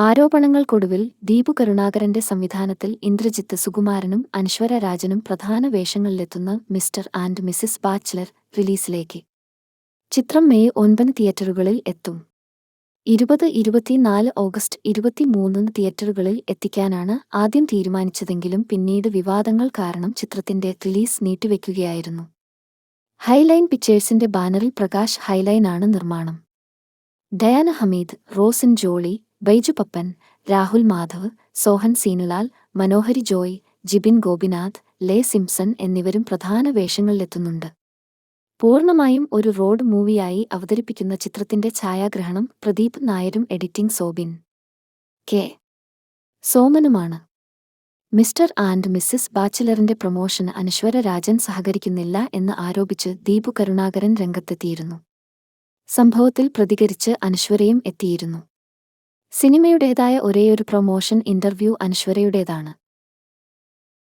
ആരോപണങ്ങൾക്കൊടുവിൽ ദീപു കരുണാകരന്റെ സംവിധാനത്തിൽ ഇന്ദ്രജിത്ത് സുകുമാരനും അനശ്വര രാജനും പ്രധാന വേഷങ്ങളിലെത്തുന്ന mister and Mrs bachelor റിലീസിലേക്ക്. ചിത്രം മെയ് 9 തിയേറ്ററുകളിൽ എത്തും. 2024 ഓഗസ്റ്റ് 23 തിയേറ്ററുകളിൽ എത്തിക്കാനാണ് ആദ്യം തീരുമാനിച്ചതെങ്കിലും പിന്നീട് വിവാദങ്ങൾ കാരണം ചിത്രത്തിന്റെ റിലീസ് നീട്ടിവെക്കുകയായിരുന്നു. ഹൈലൈൻ പിക്ചേഴ്സിന്റെ ബാനറിൽ പ്രകാശ് ഹൈലൈനാണ് നിർമ്മാണം. ഡയാന ഹമീദ്, റോസിൻ ജോളി, ബൈജു പപ്പൻ, രാഹുൽ മാധവ്, സോഹൻ സീനുലാൽ, മനോഹരി ജോയ്, ജിബിൻ ഗോപിനാഥ്, ലേ സിംപ്സൺ എന്നിവരും പ്രധാന വേഷങ്ങളിലെത്തുന്നുണ്ട്. പൂർണ്ണമായും ഒരു റോഡ് മൂവിയായി അവതരിപ്പിക്കുന്ന ചിത്രത്തിന്റെ ഛായാഗ്രഹണം പ്രദീപ് നായരും എഡിറ്റിംഗ് സോബിൻ കെ. സോമനുമാണ്. മിസ്റ്റർ ആൻഡ് മിസ്സിസ് ബാച്ചിലറിന്റെ പ്രൊമോഷന് അനശ്വര രാജൻ സഹകരിക്കുന്നില്ല എന്ന് ആരോപിച്ച് ദീപു കരുണാകരൻ രംഗത്തെത്തിയിരുന്നു. സംഭവത്തിൽ പ്രതികരിച്ച് അനശ്വരയും എത്തിയിരുന്നു. സിനിമയുടേതായ ഒരേയൊരു പ്രൊമോഷൻ ഇന്റർവ്യൂ അനശ്വരയുടേതാണ്.